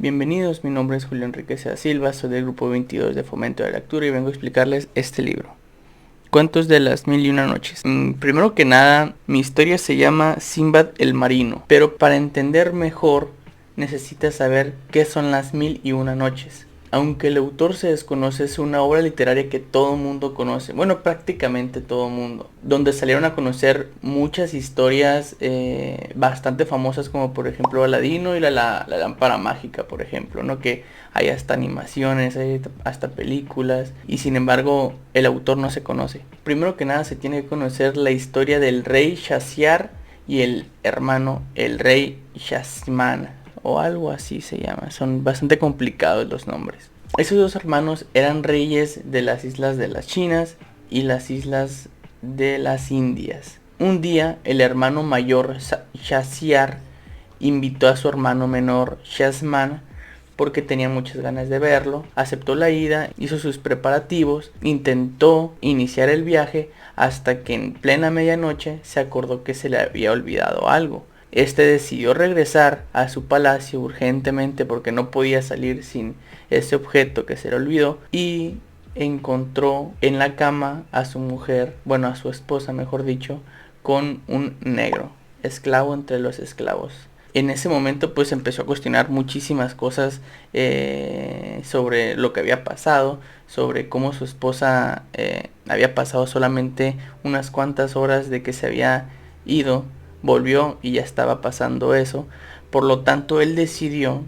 Bienvenidos, mi nombre es Julio Enrique Sea Silva, soy del grupo 22 de Fomento de la Lectura y vengo a explicarles este libro. Cuentos de las mil y una noches. Primero que nada, mi historia se llama Sinbad el Marino, pero para entender mejor necesitas saber qué son las mil y una noches. Aunque el autor se desconoce, es una obra literaria que todo mundo conoce, bueno, prácticamente todo mundo, donde salieron a conocer muchas historias bastante famosas, como por ejemplo Aladino y la lámpara mágica, por ejemplo, ¿no? Que hay hasta animaciones, hay hasta películas, y sin embargo el autor no se conoce. Primero que nada se tiene que conocer la historia del rey Shahryar y el hermano, el rey Shahsman, o algo así se llama. Son bastante complicados los nombres. Esos dos hermanos eran reyes de las islas de las Chinas y las islas de las Indias. Un día el hermano mayor Shahryar invitó a su hermano menor Shahsman porque tenía muchas ganas de verlo. Aceptó la ida, hizo sus preparativos, intentó iniciar el viaje hasta que en plena medianoche se acordó que se le había olvidado algo. Este decidió regresar a su palacio urgentemente porque no podía salir sin ese objeto que se le olvidó, y encontró en la cama a su mujer, bueno, a su esposa mejor dicho, con un negro, esclavo entre los esclavos. En ese momento pues empezó a cuestionar muchísimas cosas sobre lo que había pasado, sobre cómo su esposa había pasado solamente unas cuantas horas de que se había ido, volvió y ya estaba pasando eso. Por lo tanto él decidió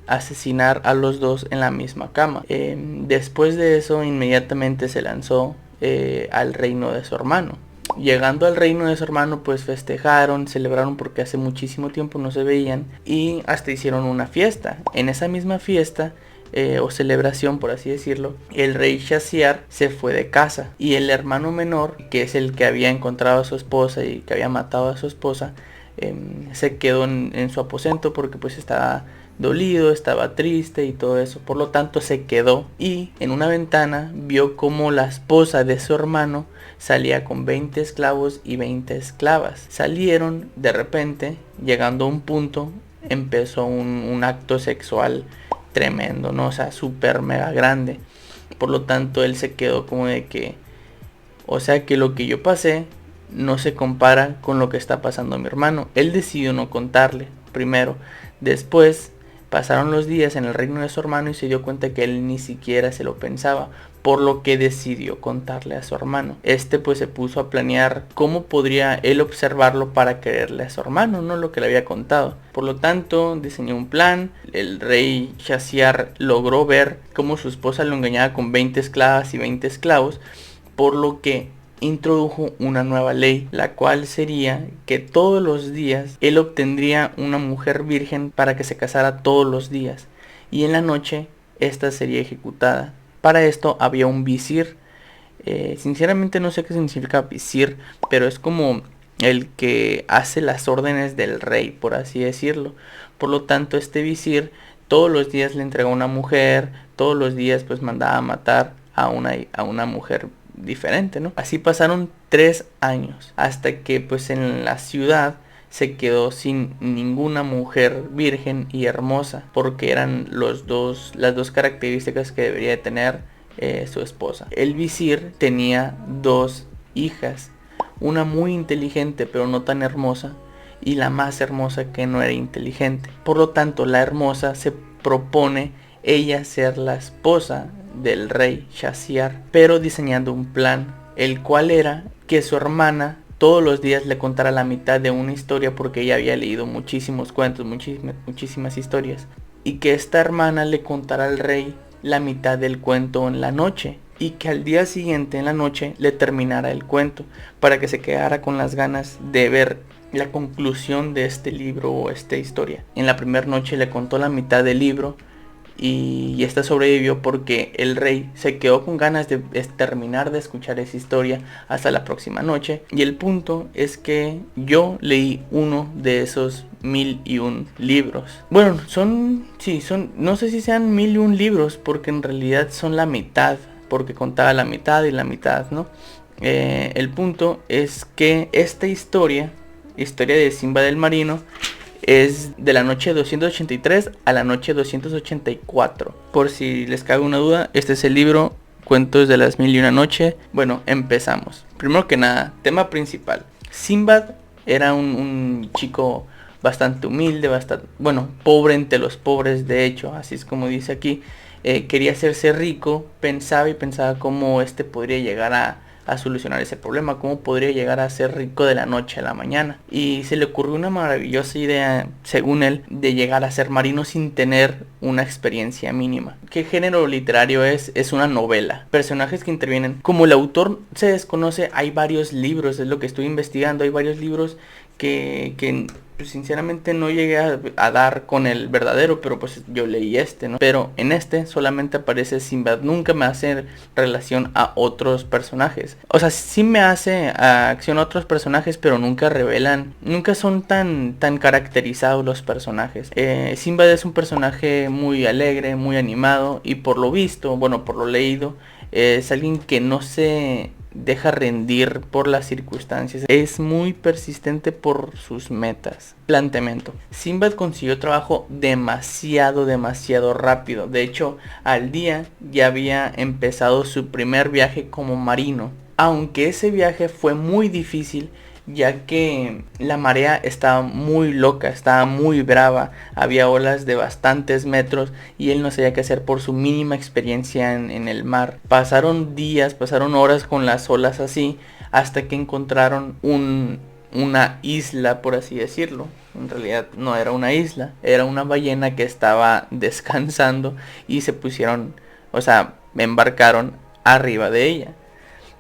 asesinar a los dos en la misma cama. Después de eso inmediatamente se lanzó al reino de su hermano. Llegando al reino de su hermano pues festejaron, celebraron porque hace muchísimo tiempo no se veían, y hasta hicieron una fiesta. En esa misma fiesta o celebración, por así decirlo, el rey Shahryar se fue de casa y el hermano menor, que es el que había encontrado a su esposa y que había matado a su esposa, se quedó en su aposento porque pues estaba dolido, estaba triste y todo eso. Por lo tanto se quedó y en una ventana vio como la esposa de su hermano salía con 20 esclavos y 20 esclavas. Salieron de repente, llegando a un punto empezó un acto sexual tremendo, ¿no? O sea, súper mega grande. Por lo tanto él se quedó como de que, o sea, que lo que yo pasé no se compara con lo que está pasando a mi hermano. Él decidió no contarle primero. Después pasaron los días en el reino de su hermano y se dio cuenta que él ni siquiera se lo pensaba, por lo que decidió contarle a su hermano. Este pues se puso a planear cómo podría él observarlo para creerle a su hermano, no lo que le había contado. Por lo tanto diseñó un plan. El rey Shahryar logró ver cómo su esposa lo engañaba con 20 esclavas y 20 esclavos, por lo que introdujo una nueva ley, la cual sería que todos los días él obtendría una mujer virgen para que se casara todos los días, y en la noche esta sería ejecutada. Para esto había un visir. Sinceramente no sé qué significa visir, pero es como el que hace las órdenes del rey, por así decirlo. Por lo tanto este visir todos los días le entregaba una mujer, todos los días pues mandaba a matar a una mujer diferente, ¿no? Así pasaron 3 años hasta que pues en la ciudad se quedó sin ninguna mujer virgen y hermosa, porque eran las dos características que debería de tener su esposa. El visir tenía 2 hijas, una muy inteligente pero no tan hermosa, y la más hermosa que no era inteligente. Por lo tanto la hermosa se propone ella ser la esposa del rey Shahryar, pero diseñando un plan, el cual era que su hermana todos los días le contara la mitad de una historia, porque ella había leído muchísimos cuentos, muchísimas historias, y que esta hermana le contara al rey la mitad del cuento en la noche, y que al día siguiente en la noche le terminara el cuento, para que se quedara con las ganas de ver la conclusión de este libro o esta historia. En la primera noche le contó la mitad del libro, y esta sobrevivió porque el rey se quedó con ganas de terminar de escuchar esa historia hasta la próxima noche. Y el punto es que yo leí uno de esos 1001 libros. Bueno, no sé si sean 1001 libros, porque en realidad son la mitad, porque contaba la mitad y la mitad, ¿no? El punto es que esta historia de Sinbad el Marino, Es de la noche 283 a la noche 284. Por si les cabe una duda, este es el libro Cuentos de las Mil y Una Noche. Bueno, empezamos. Primero que nada, tema principal. Sinbad era un chico bastante humilde, bastante, bueno, pobre entre los pobres, de hecho, así es como dice aquí. Quería hacerse rico, pensaba cómo podría llegar a solucionar ese problema, cómo podría llegar a ser rico de la noche a la mañana. Y se le ocurrió una maravillosa idea, según él, de llegar a ser marino sin tener una experiencia mínima. ¿Qué género literario es? Es una novela. Personajes que intervienen. Como el autor se desconoce, hay varios libros, es lo que estoy investigando, hay varios libros que pues, sinceramente no llegué a dar con el verdadero, pero pues yo leí ¿no? Pero en solamente aparece Sinbad, nunca me hace relación a otros personajes. O sea, sí me hace acción a otros personajes, pero nunca revelan, nunca son tan caracterizados los personajes. Sinbad es un personaje muy alegre, muy animado, y por lo visto, bueno, por lo leído, es alguien que no se deja rendir por las circunstancias, es muy persistente por sus metas. Planteamiento: Sinbad consiguió trabajo demasiado rápido. De hecho, al día ya había empezado su primer viaje como marino, aunque ese viaje fue muy difícil, ya que la marea estaba muy loca, estaba muy brava, había olas de bastantes metros y él no sabía qué hacer por su mínima experiencia en el mar. Pasaron días, pasaron horas con las olas así, hasta que encontraron una isla, por así decirlo. En realidad no era una isla, era una ballena que estaba descansando y se pusieron, o sea, embarcaron arriba de ella.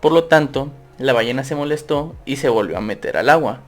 Por lo tanto, la ballena se molestó y se volvió a meter al agua.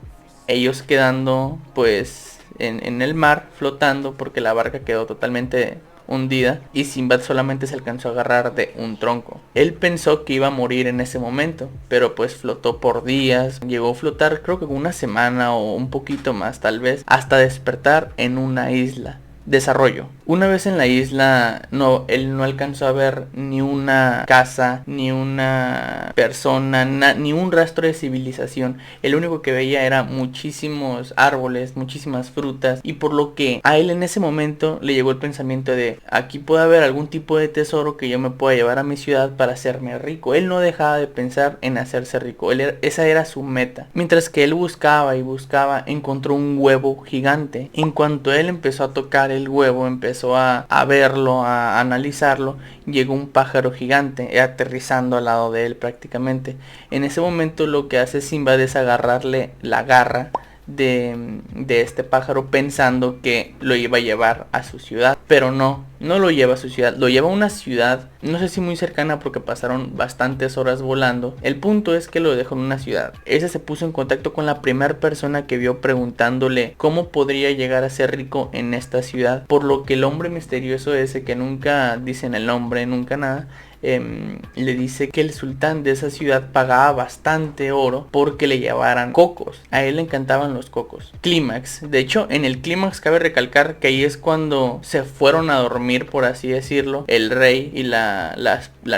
Ellos quedando pues en el mar flotando, porque la barca quedó totalmente hundida y Sinbad solamente se alcanzó a agarrar de un tronco. Él pensó que iba a morir en ese momento, pero pues flotó por días, llegó a flotar creo que una semana o un poquito más tal vez, hasta despertar en una isla. Desarrollo. Una vez en la isla, él no alcanzó a ver ni una casa, ni una persona, ni un rastro de civilización. El único que veía era muchísimos árboles, muchísimas frutas, y por lo que a él en ese momento le llegó el pensamiento de: aquí puede haber algún tipo de tesoro que yo me pueda llevar a mi ciudad para hacerme rico. Él no dejaba de pensar en hacerse rico, esa era su meta. Mientras que él buscaba y buscaba, encontró un huevo gigante. En cuanto él empezó a tocar el huevo, empezó a verlo, a analizarlo, llegó un pájaro gigante aterrizando al lado de él prácticamente. En ese momento lo que hace Sinbad es agarrarle la garra de este pájaro, pensando que lo iba a llevar a su ciudad, pero no lo lleva a su ciudad, lo lleva a una ciudad, no sé si muy cercana porque pasaron bastantes horas volando. El punto es que lo dejó en una ciudad. Ese se puso en contacto con la primera persona que vio, preguntándole cómo podría llegar a ser rico en esta ciudad, por lo que el hombre misterioso ese, que nunca dicen el nombre, nunca nada, le dice que el sultán de esa ciudad pagaba bastante oro porque le llevaran cocos. A él le encantaban los cocos. Clímax. De hecho, en el clímax cabe recalcar que ahí es cuando se fueron a dormir, por así decirlo, el rey y la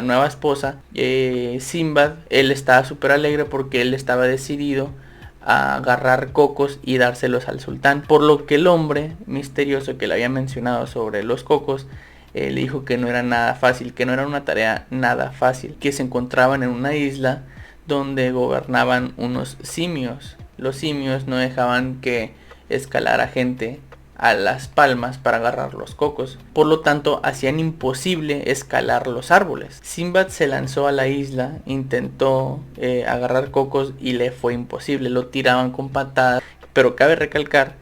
nueva esposa. Sinbad, él estaba súper alegre porque él estaba decidido a agarrar cocos y dárselos al sultán, por lo que el hombre misterioso que le había mencionado sobre los cocos le dijo que no era nada fácil, que no era una tarea nada fácil, que se encontraban en una isla donde gobernaban unos simios. Los simios no dejaban que escalara gente a las palmas para agarrar los cocos, por lo tanto hacían imposible escalar los árboles. Sinbad se lanzó a la isla, intentó agarrar cocos y le fue imposible, lo tiraban con patadas, pero cabe recalcar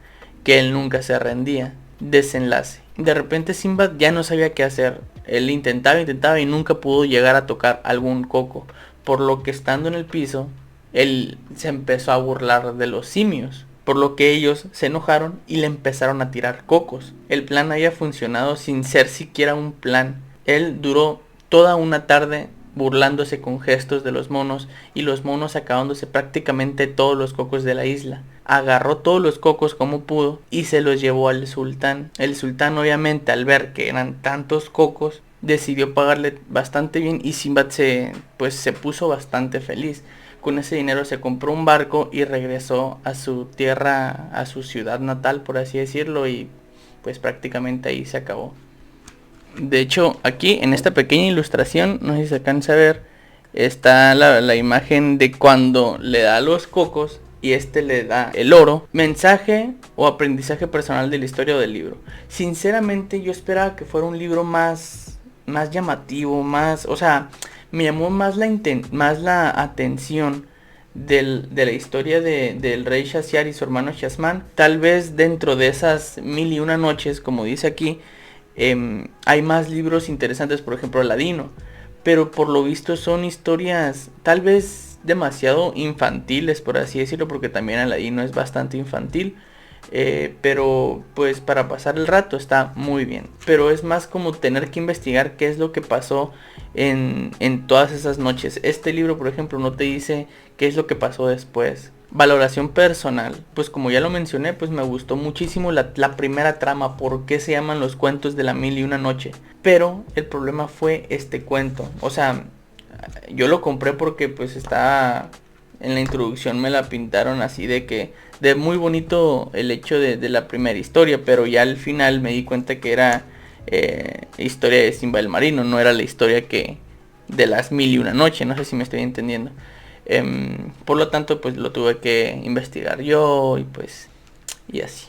que él nunca se rendía. Desenlace: de repente Sinbad ya no sabía qué hacer. Él intentaba y nunca pudo llegar a tocar algún coco, por lo que estando en el piso, él se empezó a burlar de los simios, por lo que ellos se enojaron y le empezaron a tirar cocos. El plan había funcionado sin ser siquiera un plan. Él duró toda una tarde burlándose con gestos de los monos, y los monos acabándose prácticamente todos los cocos de la isla. Agarró todos los cocos como pudo y se los llevó al sultán. El sultán, obviamente, al ver que eran tantos cocos, decidió pagarle bastante bien, y Sinbad se puso bastante feliz. con ese dinero se compró un barco y regresó a su tierra, a su ciudad natal, por así decirlo, y pues prácticamente ahí se acabó. De hecho, aquí en esta pequeña ilustración, no sé si se alcanza a ver, está la imagen de cuando le da los cocos y este le da el oro. Mensaje o aprendizaje personal de la historia o del libro. Sinceramente yo esperaba que fuera un libro más llamativo, más, o sea, me llamó más la atención de la historia del rey Shahryar y su hermano Shasman. Tal vez dentro de esas 1001 noches, como dice aquí, hay más libros interesantes, por ejemplo Aladino, pero por lo visto son historias tal vez demasiado infantiles, por así decirlo, porque también Aladino es bastante infantil. Pero pues para pasar el rato está muy bien. Pero es más como tener que investigar qué es lo que pasó en todas esas noches. Este libro, por ejemplo, no te dice qué es lo que pasó después. Valoración personal. Pues como ya lo mencioné, pues me gustó muchísimo la primera trama. ¿Por qué se llaman los cuentos de la 1001 noche? Pero el problema fue este cuento. O sea, yo lo compré porque pues está... En la introducción me la pintaron así de que... De muy bonito el hecho de la primera historia. Pero ya al final me di cuenta que era... historia de Simba el Marino. No era la historia que... De las 1001 noche. No sé si me estoy entendiendo. Por lo tanto pues lo tuve que investigar yo. Y pues... Y así.